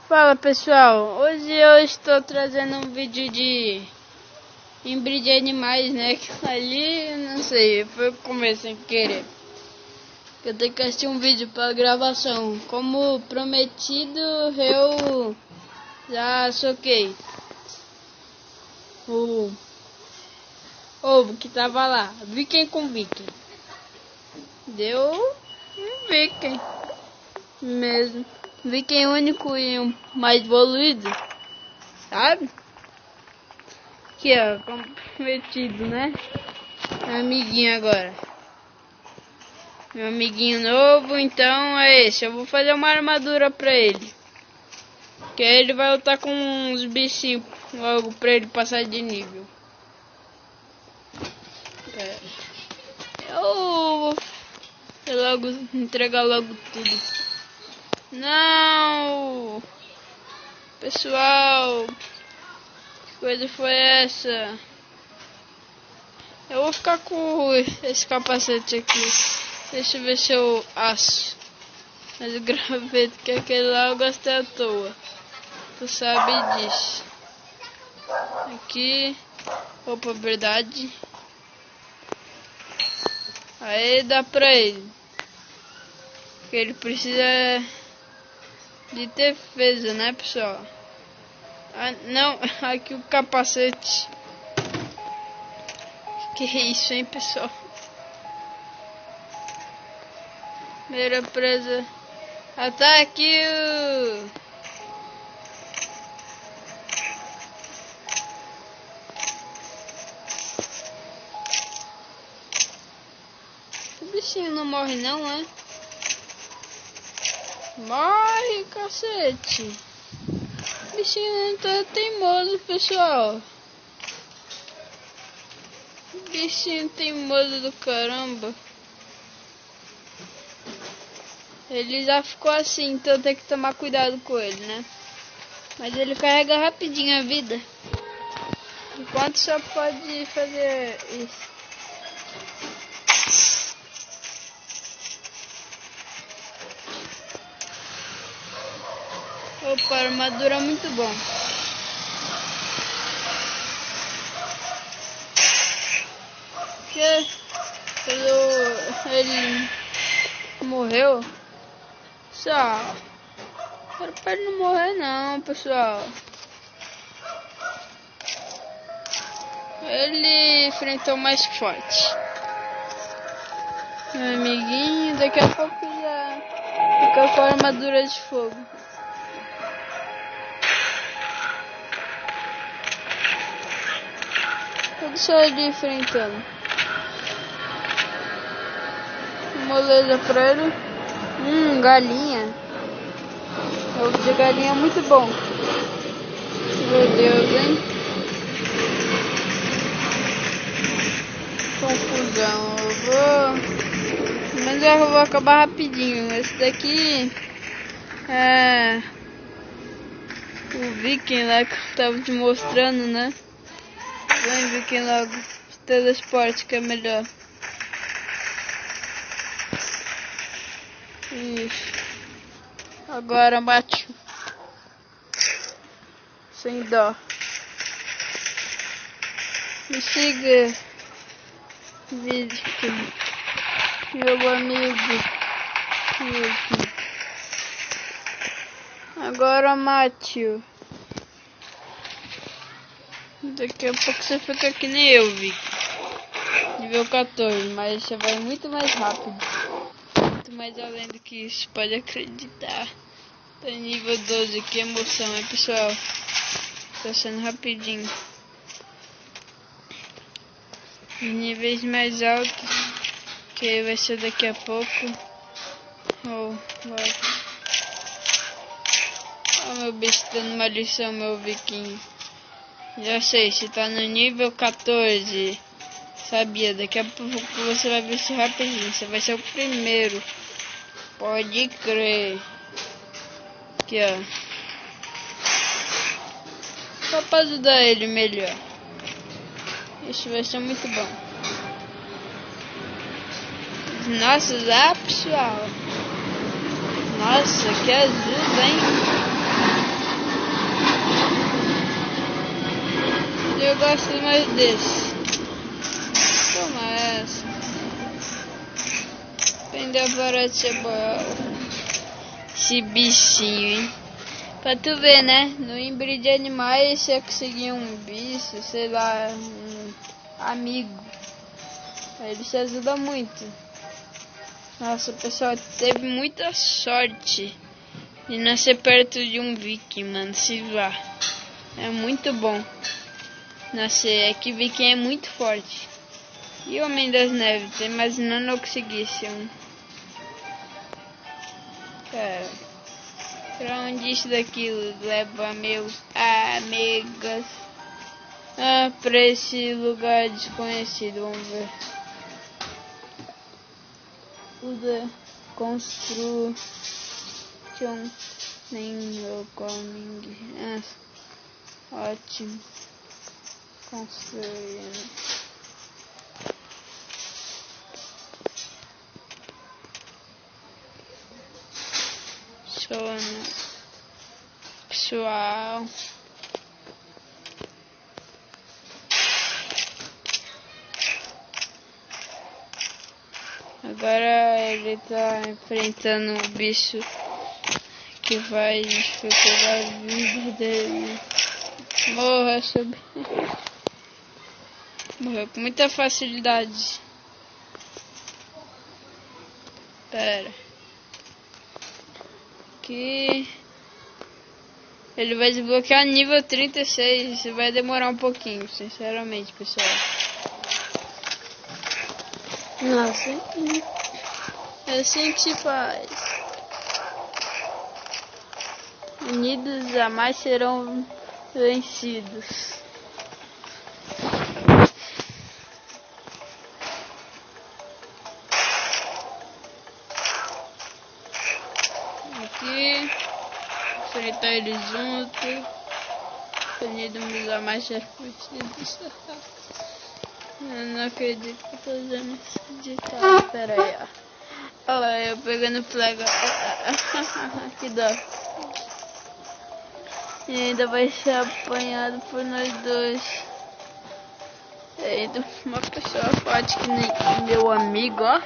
Fala pessoal, hoje eu estou trazendo um vídeo de híbrido de animais, né? Que ali, não sei, foi o começo sem querer. Eu tenho que assistir um vídeo para gravação. Como prometido, eu já soquei o ovo que tava lá, Viking com Viking. Deu um Viking mesmo. Viking único e um mais evoluído, sabe? Aqui ó, comprometido, né? Meu amiguinho agora. Meu amiguinho novo, então é esse. Eu vou fazer uma armadura pra ele. Que aí ele vai lutar com uns bichinhos logo pra ele passar de nível. Eu vou logo entregar logo tudo. Não! Pessoal, que coisa foi essa? Eu vou ficar com esse capacete aqui. Deixa eu ver se eu aço. Mas o graveto que aquele lá eu gastei à toa. Tu sabe disso. Aqui. Opa, verdade. Aí dá pra ele. Porque ele precisa de defesa, né, pessoal? Ah, não, aqui o capacete. Que isso, hein, pessoal? Primeira presa. Ataque! O bichinho não morre não, é? Morre, cacete! O bichinho tá teimoso, pessoal. Bichinho teimoso do caramba. Ele já ficou assim, então tem que tomar cuidado com ele, né? Mas ele carrega rapidinho a vida. Enquanto só pode fazer isso. Opa, armadura muito bom. Que ele morreu. Só. Era pra ele não morrer não, pessoal. Ele enfrentou mais forte. Meu amiguinho, daqui a pouco já fica com a armadura de fogo. Tudo só ele enfrentando. Moleza pra ele. Galinha. Ovo de galinha é muito bom. Meu Deus, hein? Confusão. Mas eu vou acabar rapidinho. Esse daqui é o Viking lá que eu tava te mostrando, né? Vem Viking logo. Telesporte que é melhor. Isso. Agora bate. Sem dó. Me siga. Vídeo. Meu amigo. Agora mate-o. Daqui a pouco você fica que nem eu, vi. Nível 14, mas você vai muito mais rápido. Muito mais além do que isso, pode acreditar. Tá nível 12, que emoção, hein, pessoal? Tá sendo rapidinho. Níveis mais altos, que vai ser daqui a pouco. Meu bicho dando uma lição, meu Viking. Já sei, você tá no nível 14. Sabia, daqui a pouco você vai ver isso rapidinho. Você vai ser o primeiro. Pode crer. Aqui, ó. Só pra ajudar ele melhor. Isso vai ser muito bom. Nossa, já, pessoal. Nossa, que ajuda, hein? gosto mais desse. Toma essa. Ainda parece ser boa. Esse bichinho, hein? Pra tu ver, né? No híbrido de animais, se eu conseguir um bicho, sei lá, um amigo, ele se ajuda muito. Nossa, o pessoal teve muita sorte de nascer perto de um viking, mano. Se vá. É muito bom nascer. É que viking é muito forte. E o Homem das Neves? Tô imaginando eu conseguisse um. Cara, pra onde isso daqui leva meus amigos? Ah, pra esse lugar desconhecido. Vamos ver. Usa construction nem coming. Ah, ótimo. Construindo. Sono. Pessoal. Agora ele tá enfrentando um bicho que vai dificultar a vida dele. Morra, soube. Morreu com muita facilidade. Pera. Aqui. Ele vai desbloquear nível 36. Vai demorar um pouquinho, sinceramente, pessoal. Nossa, é assim que se faz. Unidos jamais serão vencidos. Aqui, enfrentar eles juntos. Unidos jamais serão vencidos. Eu não acredito que eu tô usando esse ditado. Pera aí, ó. Olha lá, eu pegando plaga. Que dó. E ainda vai ser apanhado por nós dois. Ainda uma pessoa forte que nem meu amigo, ó.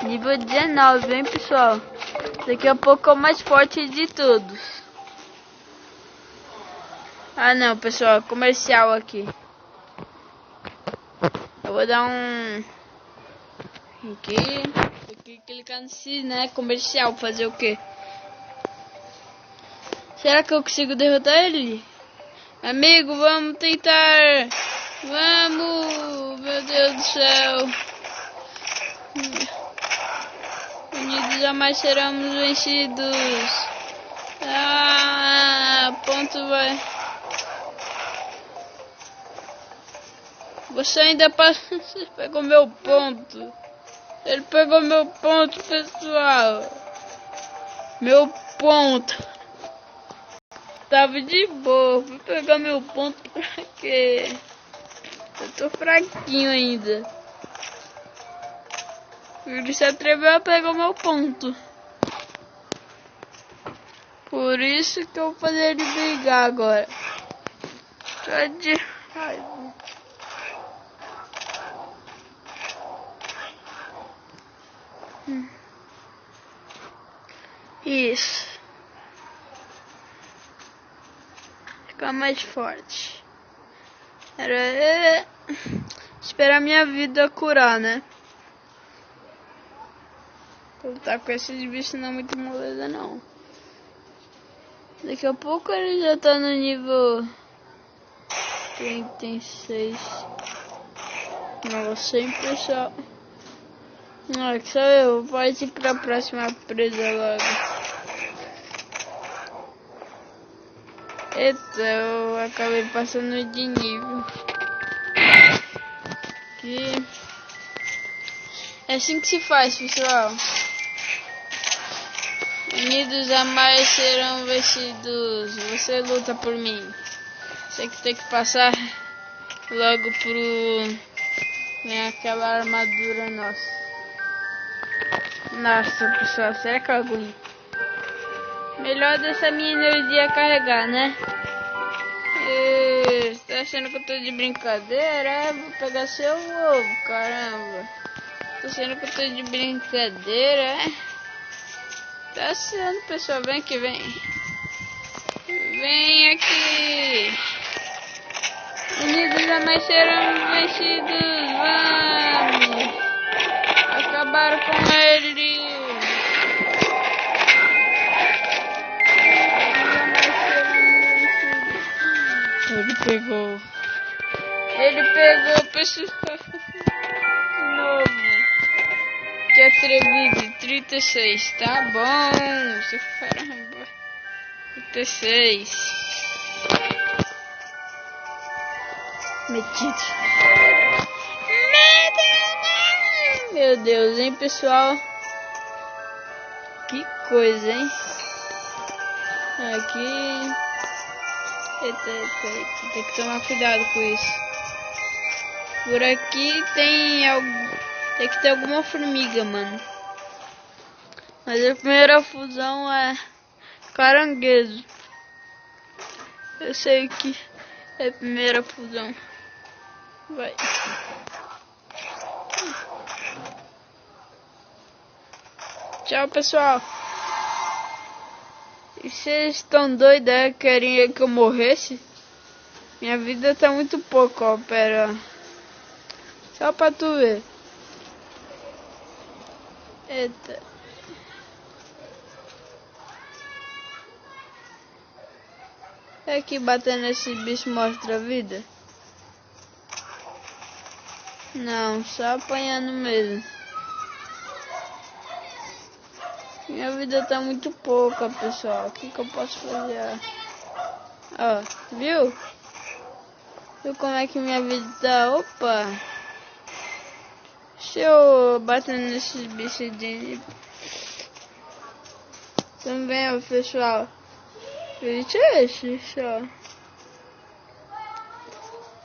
Nível 19, hein, pessoal? Daqui a pouco é o mais forte de todos. Ah, não, pessoal. Comercial aqui. Eu vou dar um... Aqui clicar nesse, né, comercial, fazer o quê? Será que eu consigo derrotar ele? Amigo, vamos tentar! Vamos! Meu Deus do céu! Unidos jamais seremos vencidos! Ah, ponto vai... Você ainda pegou meu ponto. Ele pegou meu ponto, pessoal. Meu ponto. Tava de boa. Vou pegar meu ponto pra quê? Eu tô fraquinho ainda. Ele se atreveu a pegar meu ponto. Por isso que eu vou fazer ele brigar agora. Tô de raiva. Isso. Ficar mais forte. Era esperar minha vida curar, né? Lutar com esses bichos não é muito moleza, não. Daqui a pouco ele já tá no nível 36. Nossa, hein, pessoal. Ah, que só eu. Pode ir pra próxima presa logo. Eita, eu acabei passando de nível. Aqui. É assim que se faz, pessoal. Unidos jamais serão vencidos. Você luta por mim. Você que tem que passar logo pro... aquela armadura nossa. Nossa, pessoal, será que eu aguento? Melhor dessa minha energia carregar, né? Eita. achando que eu tô de brincadeira? É, vou pegar seu ovo, caramba. Tô achando que eu tô de brincadeira, é? Tá sendo, pessoal. Vem aqui, vem. Vem aqui. Unidos jamais serão vencidos. Vamos. Acabar com ele. Ele pegou, pessoal. De novo. Que atrevido. 36. Tá bom. Seu caramba. 36. Metido. Meu Deus, hein, pessoal? Que coisa, hein? Aqui. Eita, tem que tomar cuidado com isso. Por aqui tem que ter alguma formiga, mano. Mas a primeira fusão é caranguejo. Eu sei que é a primeira fusão. Vai. Tchau, pessoal. E vocês estão doidos, é? Querem que eu morresse? Minha vida tá muito pouco, ó. Pera. Só pra tu ver. Eita. É que batendo nesse bicho mostra a vida? Não, só apanhando mesmo. Minha vida tá muito pouca, pessoal. O que eu posso fazer? Ó, viu? Viu como é que minha vida tá? Opa! Deixa eu bater nesses bichos de... Também, ó, pessoal. Bicho é esse, só.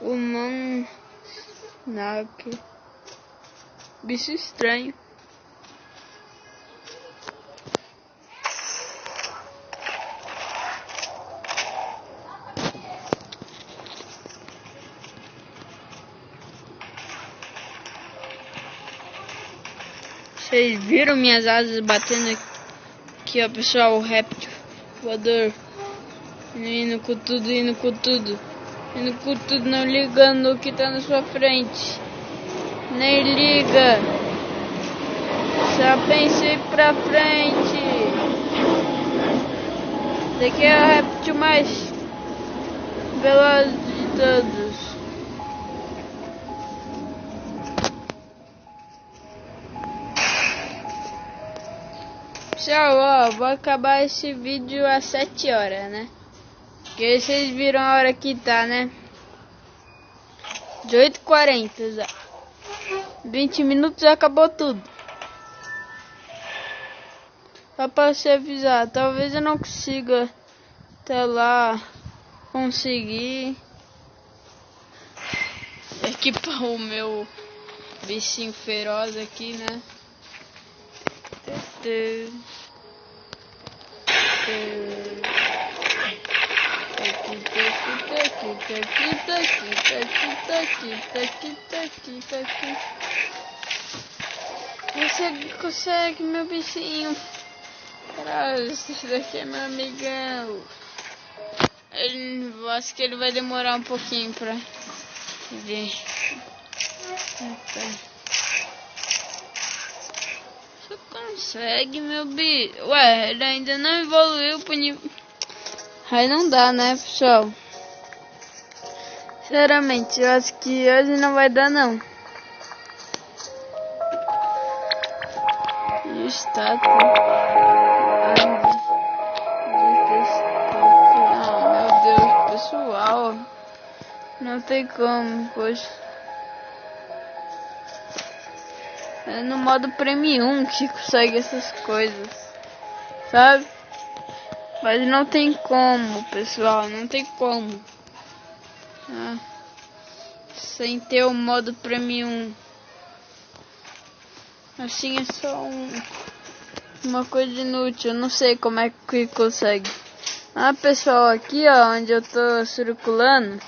O Monark. Bicho estranho. Vocês viram minhas asas batendo aqui, ó, pessoal, o réptil voador. Indo com tudo, indo com tudo. Indo com tudo, não ligando o que tá na sua frente. Nem liga. Só pensei pra frente. Esse aqui é o réptil mais veloz de todos. Tchau, ó, vou acabar esse vídeo às 7 horas, né? Porque vocês viram a hora que tá, né? De 8h40 já. 20 minutos já acabou tudo. Só pra você avisar, talvez eu não consiga até lá conseguir equipar o meu bichinho feroz aqui, né? Você consegue, meu bichinho? Esse daqui é meu amigão. Acho que ele vai demorar um pouquinho pra ver. Você consegue, meu bicho? Ué, ele ainda não evoluiu pro nível. Aí não dá, né, pessoal? Sinceramente, eu acho que hoje não vai dar, não. Estátua. Meu Deus, pessoal. Não tem como, poxa. É no modo Premium que consegue essas coisas, sabe? Mas não tem como, pessoal, não tem como. Sem ter o modo Premium. Assim é só uma coisa inútil, eu não sei como é que consegue. Pessoal, aqui ó, onde eu tô circulando,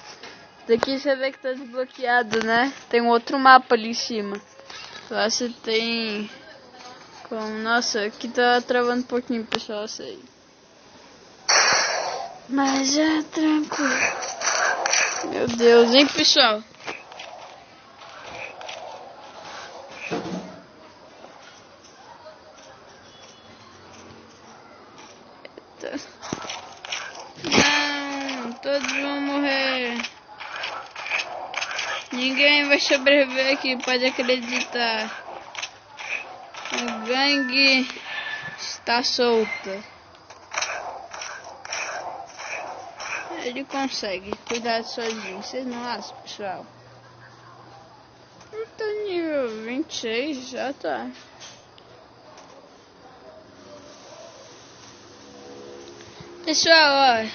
Daqui você vê que tá desbloqueado, né? Tem um outro mapa ali em cima. Lá você tem... Nossa, aqui tá travando um pouquinho, pessoal, eu sei. Mas é tranquilo. Meu Deus, hein, pessoal? Não, todos vão morrer. Ninguém vai sobreviver aqui, pode acreditar. A gangue está solta. Ele consegue cuidar sozinho. Vocês não acham, pessoal? Eu tô nível 26, já tá. Pessoal, ó,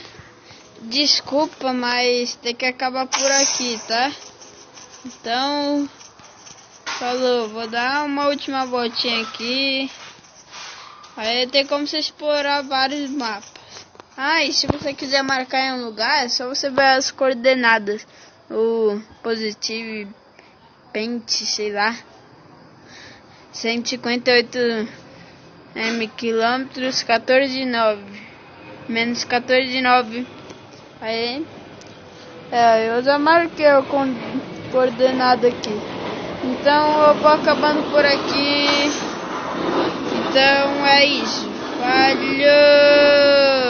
desculpa, mas tem que acabar por aqui, tá? Então, falou, vou dar uma última voltinha aqui. Aí tem como você explorar vários mapas. Ah, e se você quiser marcar em um lugar, é só você ver as coordenadas. O positivo, pente, sei lá. 158 quilômetros, 14,9. Menos 14,9. Aí, eu já marquei a coordenada aqui. Então eu vou acabando por aqui. Então é isso. Valeu!